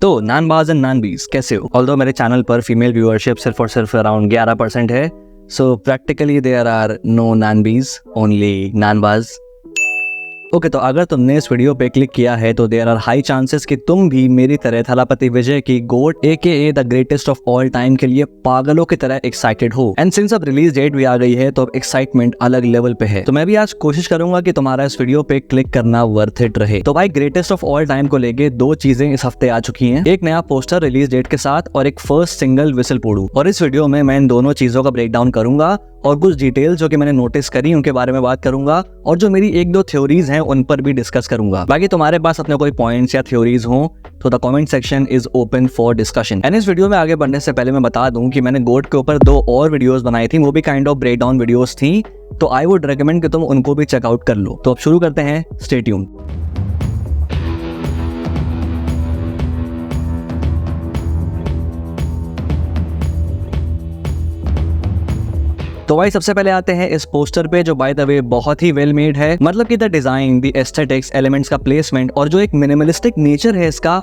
तो नानबाज एंड नानबीज कैसे हो? ऑल्दो मेरे चैनल पर फीमेल व्यूअरशिप सिर्फ और सिर्फ अराउंड 11% है, so practically there are no नानबीज, ओनली नानबाज। ओके, तो अगर तुमने इस वीडियो पे क्लिक किया है तो देयर आर हाई चांसेस कि तुम भी मेरी तरह थलापति विजय की गोट AKA the greatest of all time के लिए पागलों की तरह एक्साइटेड हो। एंड सिंस अब रिलीज डेट भी आ गई है तो अब एक्साइटमेंट अलग लेवल पे है। तो मैं भी आज कोशिश करूंगा कि तुम्हारा इस वीडियो पे क्लिक करना वर्थ इट रहे। तो भाई, ग्रेटेस्ट ऑफ ऑल टाइम को लेके दो चीजें इस हफ्ते आ चुकी हैं, एक नया पोस्टर रिलीज डेट के साथ और एक फर्स्ट सिंगल विसल पोडू। और इस वीडियो में मैं इन दोनों चीजों का ब्रेक डाउन करूंगा और कुछ डिटेल जो कि मैंने नोटिस करी उनके बारे में बात करूंगा और जो मेरी एक दो थ्योरीज हैं उन पर भी डिस्कस करूंगा। बाकी तुम्हारे पास अपने कोई पॉइंट्स या थ्योरीज हो तो the comment section is open for discussion. And इस वीडियो में आगे बढ़ने से पहले मैं बता दूं कि मैंने गोट के ऊपर दो और वीडियोस बनाई थी, वो भी kind of break down videos थी, तो आई वुड रेकमेंड कि तुम उनको भी चेकआउट कर लो। तो अब शुरू करते हैं, स्टे ट्यून्ड। तो भाई सबसे पहले आते हैं इस पोस्टर पे, जो बाय द वे बहुत ही वेल मेड है। मतलब कि the design, the aesthetics, elements का प्लेसमेंट और जो एक मिनिमलिस्टिक नेचर है इसका,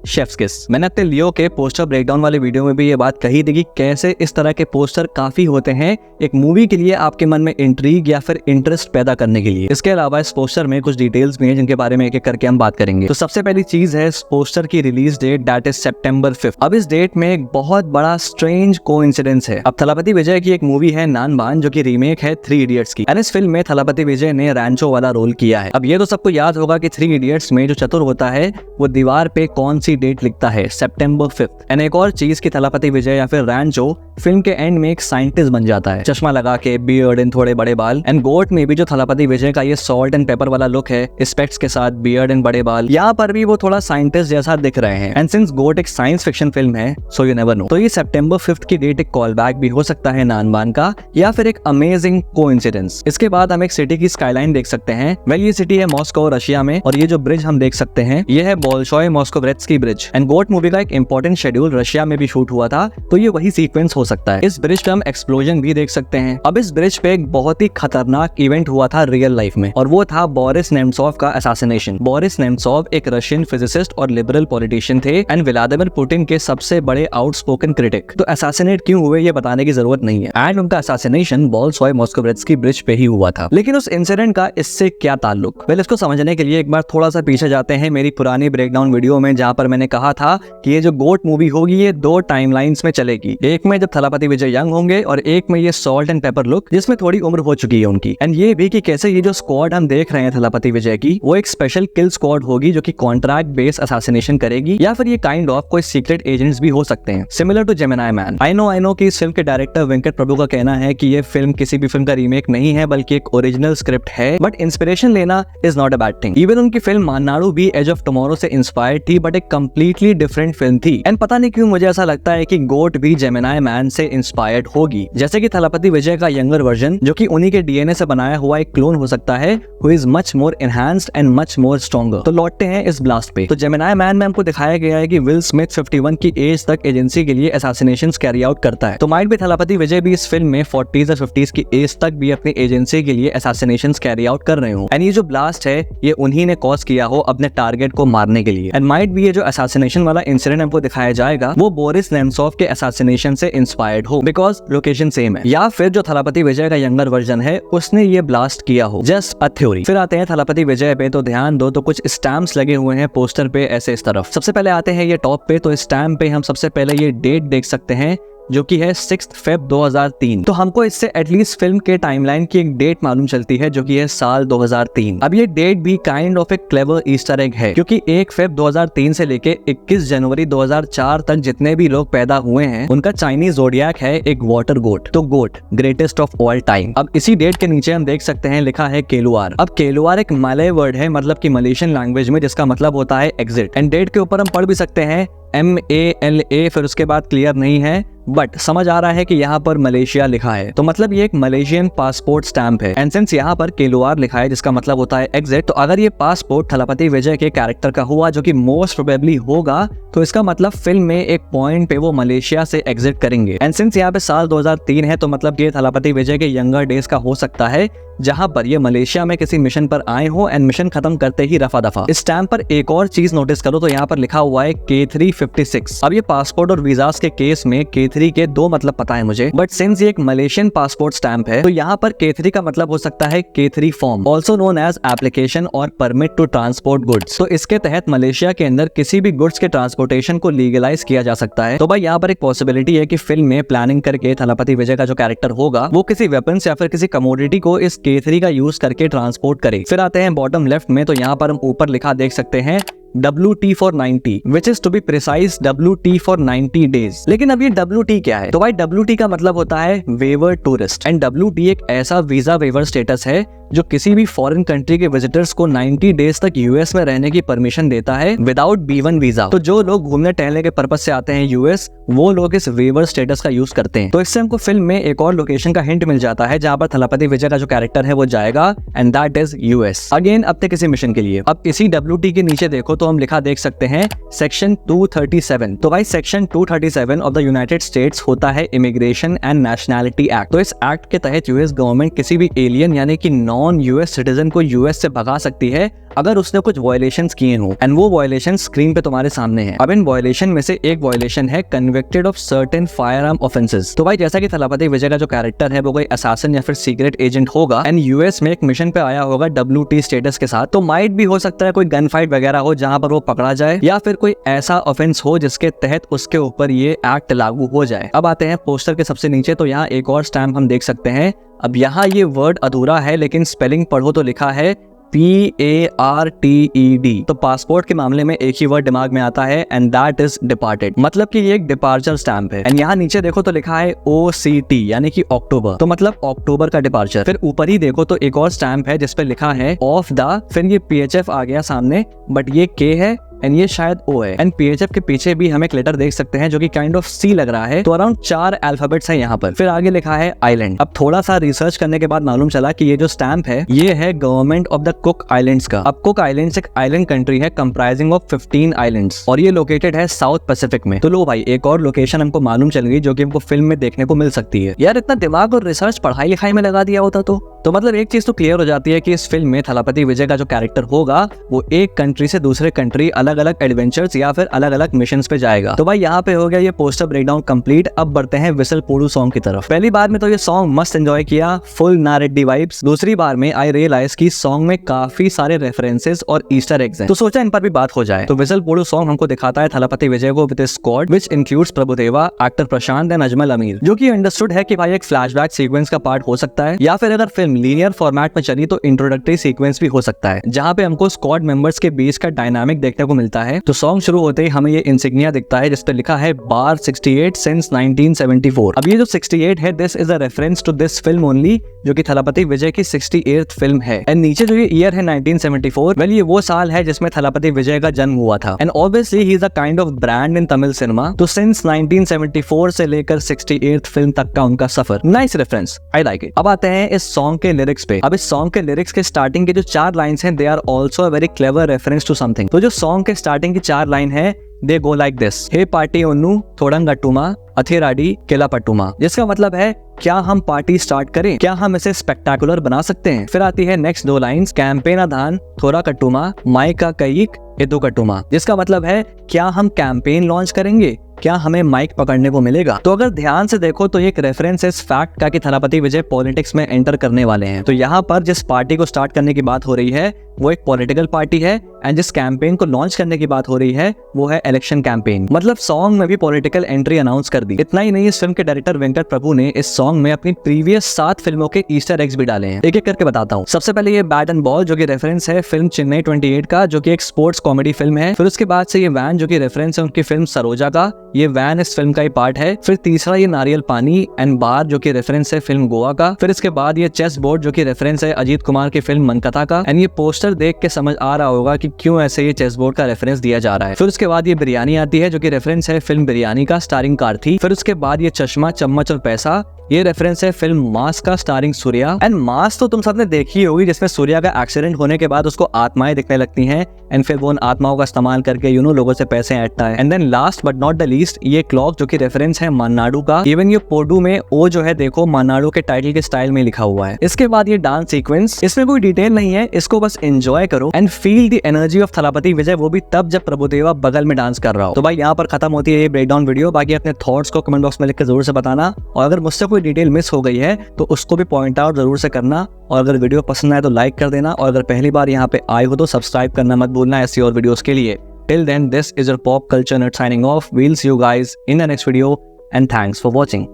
शेफ्स किस। मैंने अपने लियो के पोस्टर ब्रेकडाउन वाले वीडियो में भी ये बात कही थी कि कैसे इस तरह के पोस्टर काफी होते हैं एक मूवी के लिए आपके मन में इंट्रीग या फिर इंटरेस्ट पैदा करने के लिए। इसके अलावा इस पोस्टर में कुछ डिटेल्स भी हैं जिनके बारे में एक एक करके हम बात करेंगे। तो सबसे पहली चीज है इस पोस्टर की release date, that is September 5। अब इस डेट में एक बहुत बड़ा स्ट्रेंज कोइंसिडेंस है। अब थलापति विजय की एक मूवी है नानबान, जो की रीमेक है 3 इडियट्स की। इस फिल्म में थलापति विजय ने रैंचो वाला रोल किया है। अब ये तो सबको याद होगा कि 3 इडियट्स में जो चतुर होता है वो दीवार पे कौन सी डेट लिखता है, September 5। एंड एक और चीज की थलापति विजय या फिर रैंचो फिल्म के एंड में एक साइंटिस्ट बन जाता है, चश्मा लगा के, बियर्ड एंड थोड़े बड़े बाल। एंड गोट में भी जो थलापति विजय का ये सॉल्ट एंड पेपर वाला लुक है, स्पेक्ट्स के साथ, बियर्ड एंड बड़े बाल, यहाँ पर भी वो थोड़ा साइंटिस्ट जैसा दिख रहे हैं। एंड सिंस गोट एक साइंस फिक्शन फिल्म है, सो यू नेवर नो, तो ये September 5 की डेट एक कॉल बैक भी हो सकता है नानबान का, या फिर एक अमेजिंग कोइंसिडेंस। इसके बाद हम एक सिटी की स्काईलाइन देख सकते हैं। वेल, ये सिटी है मॉस्को रशिया में, और ये जो ब्रिज हम देख सकते हैं ये है Bolshoy Moskvoretsky bridge. And GOAT movie का एक इंपॉर्टेंट शेड्यूल रशिया में भी शूट हुआ था, तो ये वही सीक्वेंस हो सकता है। इस ब्रिज पे हम एक्सप्लोजन भी देख सकते हैं। अब इस ब्रिज पे एक बहुत ही खतरनाक इवेंट हुआ था रियल लाइफ में, और वो था बोरिस नेमसोव का असैसिनेशन। बोरिस नेमसोव एक रशियन फिजिसिस्ट और लिबरल पॉलिटिशियन थे एंड व्लादिमीर पुतिन के सबसे बड़े आउटस्पोकन क्रिटिक। तो असैसिनेट क्यों हुए ये बताने की जरूरत नहीं है, एंड उनका असैसिनेशन बोल्शॉय मॉस्कोव्रेत्स्की ब्रिज पे ही हुआ था। लेकिन उस इंसिडेंट का इससे क्या ताल्लुक? वेल, इसको समझने के लिए एक बार थोड़ा सा पीछे जाते हैं मेरी पुरानी ब्रेकडाउन वीडियो में, जहां पर मैंने कहा था कि ये जो गोट मूवी होगी ये 2 टाइमलाइंस में चलेगी, एक में जब थलापति विजय यंग होंगे और एक में ये सॉल्ट एंड पेपर लुक जिसमें थोड़ी उम्र हो चुकी है उनकी। एंड ये भी कि कैसे ये जो स्क्वाड हम देख रहे हैं थलापति विजय की, वो एक स्पेशल किल स्क्वाड होगी जो कि कॉन्ट्रैक्ट बेस्ड असैसिनेशन करेगी, या फिर ये काइंड ऑफ कोई सीक्रेट एजेंट्स भी हो सकते हैं, similar to Gemini man. I know कि इस फिल्म के डायरेक्टर वेंकट प्रभु का कहना है कि ये फिल्म किसी भी फिल्म का रीमेक नहीं है बल्कि एक ओरिजिनल स्क्रिप्ट है, बट इंस्पिरेशन लेना is not a bad thing. Even उनकी फिल्म मान्नाडु भी एज ऑफ टुमारो से इंस्पायर्ड थी, बट एक कंप्लीटली डिफरेंट फिल्म थी। एंड पता नहीं क्यों मुझे ऐसा लगता है कि गोट भी जेमिनी मैन से इंस्पायर्ड होगी, जैसे कि थलापति विजय का यंगर वर्जन जो कि उन्हीं के डीएनए से बनाया हुआ एक क्लोन हो सकता है, who is much more enhanced and much more stronger. तो लौटते हैं इस ब्लास्ट पे। तो जेमिनी मैन में हमको दिखाया गया है कि विल स्मिथ 51 की एज तक एजेंसी के लिए असैसिनेशंस कैरी आउट करता है, तो माइट भी थलापति विजय भी इस फिल्म में 40s और 50s की एज तक भी अपनी एजेंसी के लिए असैसिनेशंस कैरी आउट कर रहे हो। एंड ये जो ब्लास्ट है ये उन्हीं ने कॉज किया हो अपने टारगेट को मारने के लिए। एंड माइट भी ये जो असैसिनेशन वाला इंसिडेंट हमको दिखाया जाएगा वो बोरिस नेमसोव के असैसिनेशन से इंस्पायर्ड हो, बिकॉज लोकेशन सेम है, या फिर जो थलापति विजय का यंगर वर्जन है उसने ये ब्लास्ट किया हो। Just a theory. फिर आते हैं थलापति विजय पे, तो ध्यान दो, तो कुछ स्टैम्प्स लगे हुए हैं पोस्टर पे ऐसे इस तरफ। सबसे पहले आते हैं ये टॉप पे, तो स्टैम्प पे हम सबसे पहले ये डेट देख सकते हैं जो कि है 6 Feb 2003। तो हमको इससे एटलीस्ट फिल्म के टाइमलाइन की एक डेट मालूम चलती है जो कि है साल 2003। अब ये डेट भी काइंड ऑफ एक क्लेवर ईस्टर एग है, क्योंकि 1 Feb 2003 से लेके 21 जनवरी 2004 तक जितने भी लोग पैदा हुए हैं उनका चाइनीज ज़ोडिएक है एक वाटर गोट। तो गोट ग्रेटेस्ट ऑफ ऑल टाइम। अब इसी डेट के नीचे हम देख सकते हैं लिखा है केलुआर। अब केलुआर एक मलय वर्ड है, मतलब की मलेशियन लैंग्वेज में, जिसका मतलब होता है एग्जिट। एंड डेट के ऊपर हम पढ़ भी सकते हैं MALA, फिर उसके बाद क्लियर नहीं है, बट समझ आ रहा है कि यहाँ पर मलेशिया लिखा है, तो मतलब ये एक मलेशियन पासपोर्ट स्टैंप है। एंड सिंस यहाँ पर केलुआर लिखा है जिसका मतलब होता है एग्जिट, तो अगर ये पासपोर्ट थलापति विजय के कैरेक्टर का हुआ जो कि मोस्ट प्रोबेबली होगा, तो इसका मतलब फिल्म में एक पॉइंट पे वो मलेशिया से एग्जिट करेंगे। एंड सिंस यहाँ पे साल 2003 है, तो मतलब ये थलापति विजय के यंगर डेज का हो सकता है, जहां पर ये मलेशिया में किसी मिशन पर आए हो एंड मिशन खत्म करते ही रफा दफा। इस स्टैम्प पर एक और चीज नोटिस करो तो यहाँ पर लिखा हुआ है K356। अब ये पासपोर्ट और वीजास के केस में K3 के दो मतलब पता है मुझे, बट सिंस ये एक मलेशियन पासपोर्ट स्टैम्प है तो यहाँ पर K3 का मतलब हो सकता है K3 form, also known as application और परमिट टू ट्रांसपोर्ट गुड्स। तो इसके तहत मलेशिया के अंदर किसी भी गुड्स के ट्रांसपोर्टेशन को लीगलाइज किया जा सकता है। तो भाई यहाँ पर एक पॉसिबिलिटी है कि फिल्म में प्लानिंग करके थलापति विजय का जो कैरेक्टर होगा वो किसी वेपन्स या फिर किसी कमोडिटी को इस K3 का यूज करके ट्रांसपोर्ट करे। फिर आते हैं बॉटम लेफ्ट में, तो यहाँ पर हम ऊपर लिखा देख सकते हैं WT for 90, which is to be precise WT for 90 days। लेकिन अब ये WT क्या है? तो भाई WT का मतलब होता है वेवर टूरिस्ट एंड WT एक ऐसा वीजा वेवर स्टेटस है जो किसी भी फॉरेन कंट्री के विजिटर्स को 90 डेज तक यूएस में रहने की परमिशन देता है विदाउट B1 वीजा। तो जो लोग घूमने टहलने के पर्पज से आते हैं यूएस, वो लोग इस वेवर स्टेटस का यूज करते हैं। तो इससे हमको फिल्म में एक और लोकेशन का हिंट मिल जाता है जहां पर थलापति विजय का जो कैरेक्टर है वो जाएगा and that is US again अपने किसी मिशन के लिए। अब इसी WT के नीचे देखो तो हम लिखा देख सकते हैं सेक्शन 237। तो भाई section 237 of the United states होता है इमिग्रेशन एंड नेशनैलिटी एक्ट। तो इस एक्ट के तहत यूएस गवर्नमेंट किसी भी एलियन यानी कि नॉन यूएस सिटीजन को यूएस से भगा सकती है अगर उसने कुछ वायलेशंस किए हो एंड वो वायलेशन स्क्रीन पे तुम्हारे सामने है। अब इन वायलेशन में से एक वायलेशन है convicted of certain firearm offences. तो भाई जैसा कि थलापति विजय का जो कैरेक्टर है वो कोई असैसिन या फिर सीक्रेट एजेंट होगा एंड यूएस में एक मिशन पे आया होगा WT स्टेटस के साथ, तो माइट भी हो सकता है कोई गन फाइट वगैरह हो जहां पर वो पकड़ा जाए या फिर कोई ऐसा ऑफेंस हो जिसके तहत उसके ऊपर ये एक्ट लागू हो जाए। अब आते हैं पोस्टर के सबसे नीचे, तो यहाँ एक और स्टैम्प हम देख सकते हैं। अब यहाँ ये वर्ड अधूरा है लेकिन स्पेलिंग पढ़ो तो लिखा है PARTED। तो पासपोर्ट के मामले में एक ही वर्ड दिमाग में आता है एंड दैट इज डिपार्टेड, मतलब कि ये एक डिपार्चर स्टैम्प है। एंड यहाँ नीचे देखो तो लिखा है OCT यानी कि अक्टूबर, तो मतलब अक्टूबर का डिपार्चर। फिर ऊपर ही देखो तो एक और स्टैम्प है जिसपे लिखा है ऑफ द, फिर ये PHF आ गया सामने बट ये K है एंड ये शायद O है एंड PHF के पीछे भी हम एक लेटर देख सकते हैं जो कि काइंड ऑफ C लग रहा है। तो अराउंड 4 अल्फाबेट्स है यहाँ पर। फिर आगे लिखा है आइलैंड। अब थोड़ा सा रिसर्च करने के बाद मालूम चला कि ये जो स्टैम्प है ये है government of the cook islands का। अब कुक आइलैंड्स एक आइलैंड कंट्री है कंप्राइजिंग ऑफ 15 आइलैंड्स और ये लोकेटेड है साउथ पैसिफिक में। तो लो भाई एक और लोकेशन हमको मालूम चल गई जो कि हमको फिल्म में देखने को मिल सकती है। यार इतना दिमाग और रिसर्च पढ़ाई लिखाई में लगा दिया होता तो मतलब एक चीज तो क्लियर हो जाती है कि इस फिल्म में थलापति विजय का जो कैरेक्टर होगा वो एक कंट्री से दूसरे कंट्री अलग अलग एडवेंचर्स या फिर अलग अलग मिशंस पे जाएगा। तो भाई यहाँ पे हो गया ये पोस्टर ब्रेकडाउन कंप्लीट। अब बढ़ते हैं विसल पोडू सॉन्ग की तरफ। पहली बार में तो ये सॉन्ग मस्त एंजॉय किया, फुल नारेटिव वाइब्स। दूसरी बार में आई रियलाइज की सॉन्ग में काफी सारे रेफरेंसेस और ईस्टर एग्स हैं, तो सोचा इन पर भी बात हो जाए। तो विसल पोडू सॉन्ग हमको दिखाता है थलापति विजय को with squad which includes Prabhudeva, actor Prashant and Ajmal अमीर, जो कि अंडरस्टूड है कि भाई एक फ्लैशबैक सीक्वेंस का पार्ट हो सकता है या फिर अगर फिल्म लीनियर फॉर्मेट में चली तो इंट्रोडक्टरी सीक्वेंस भी हो सकता है जहां पे हमको स्क्वाड मेंबर्स के बीच का डायनामिक देखने को मिलता है। तो सॉन्ग शुरू होते ही हमें ये इंसिग्निया दिखता है जिस पे लिखा है बार 68 सिंस 1974। अब ये जो 68 है this is a reference to this film only, जो कि थलापति विजय की 68th फिल्म है। एंड नीचे जो ये ईयर है 1974, वेल ये वो साल है जिसमें थलापति विजय का जन्म हुआ था and obviously he is a kind of brand in Tamil cinema. तो सिंस 1974 से लेकर 68th फिल्म तक का उनका सफर, nice reference, I like it. अब आते हैं इस सॉन्ग के लिरिक्स पे। अब इस सॉन्ग के लिरिक्स के स्टार्टिंग के जो 4 लाइंस हैं they are also a very clever reference to something. तो जो सॉन्ग के स्टार्टिंग की 4 लाइन है they go like this, hey party ओन्नू थोड़ंगट्टुमा अथेराडी केलापट्टुमा, जिसका मतलब है क्या हम पार्टी स्टार्ट करें, क्या हम इसे स्पेक्टाकुलर बना सकते हैं। फिर आती है नेक्स्ट 2 लाइंस, कैंपेन धान थोड़ा कट्टुमा माई का कईक इदु कट्टुमा, जिसका मतलब है क्या हम कैंपेन लॉन्च करेंगे, क्या हमें माइक पकड़ने को मिलेगा। तो अगर ध्यान से देखो तो एक रेफरेंस इस फैक्ट का कि थलापति विजय पॉलिटिक्स में एंटर करने वाले हैं। तो यहाँ पर जिस पार्टी को स्टार्ट करने की बात हो रही है वो एक पॉलिटिकल पार्टी है एंड जिस कैंपेन को लॉन्च करने की बात हो रही है वो है इलेक्शन कैंपेन। मतलब सॉन्ग में भी पॉलिटिकल एंट्री अनाउंस कर दी। इतना ही नहीं, इस फिल्म के डायरेक्टर वेंकट प्रभु ने इस सॉन्ग में अपनी प्रीवियस 7 फिल्मों के ईस्टर एग्स भी डाले हैं। एक एक करके बताता हूँ। सबसे पहले ये बैट एंड बॉल जो कि रेफरेंस है फिल्म चेन्नई 28 का, जो कि एक स्पोर्ट्स कॉमेडी फिल्म है। फिर उसके बाद से ये वैन जो कि रेफरेंस है उनकी फिल्म सरोजा का, ये वैन इस फिल्म का ही पार्ट है। फिर तीसरा ये नारियल पानी एंड बार जो कि रेफरेंस है फिल्म गोवा का। फिर इसके बाद ये चेस बोर्ड जो कि रेफरेंस है अजीत कुमार की फिल्म मनकथा का। एंड ये पोस्टर पोस्टर देख के समझ आ रहा होगा कि क्यों ऐसे ये चेस बोर्ड का रेफरेंस दिया जा रहा है। फिर उसके बाद ये बिरयानी आती है जो कि रेफरेंस है फिल्म बिरयानी का स्टारिंग कार्थी। फिर उसके बाद ये चश्मा, चम्मच और पैसा, ये रेफरेंस है फिल्म मास का स्टारिंग सूर्या। एंड मास तो तुम सबने देखी होगी, जिसमें सूर्या का एक्सीडेंट होने के बाद उसको आत्माएं दिखने लगती हैं एंड फिर वो उन आत्माओं का इस्तेमाल करके लोगों से पैसे ऐंठता है। And then last but not the least ये क्लॉक जो कि रेफरेंस है मन्नाडु का। इवन ये पोडू में ओ जो है देखो मन्नाडु के टाइटल के स्टाइल में लिखा हुआ है। इसके बाद ये डांस सीक्वेंस, इसमें कोई डिटेल नहीं है, इसको बस एंजॉय करो and feel the energy of Thalapathy Vijay, वो भी तब जब प्रभुदेवा बगल में डांस कर रहा हो। तो भाई यहाँ पर खत्म होती है ये ब्रेकडाउन वीडियो। बाकी अपने थॉट्स को कमेंट बॉक्स में लिख के जरूर से बताना, और अगर मुझसे कोई डिटेल मिस हो गई है तो उसको भी पॉइंट आउट जरूर से करना। और अगर वीडियो पसंद आए तो लाइक कर देना, और अगर पहली बार यहाँ पे आए हो तो सब्सक्राइब करना मत भूलना ऐसी और वीडियोस के लिए। Till then, this is your Pop Culture Nerd signing off. We'll see you guys in the next video and thanks for watching.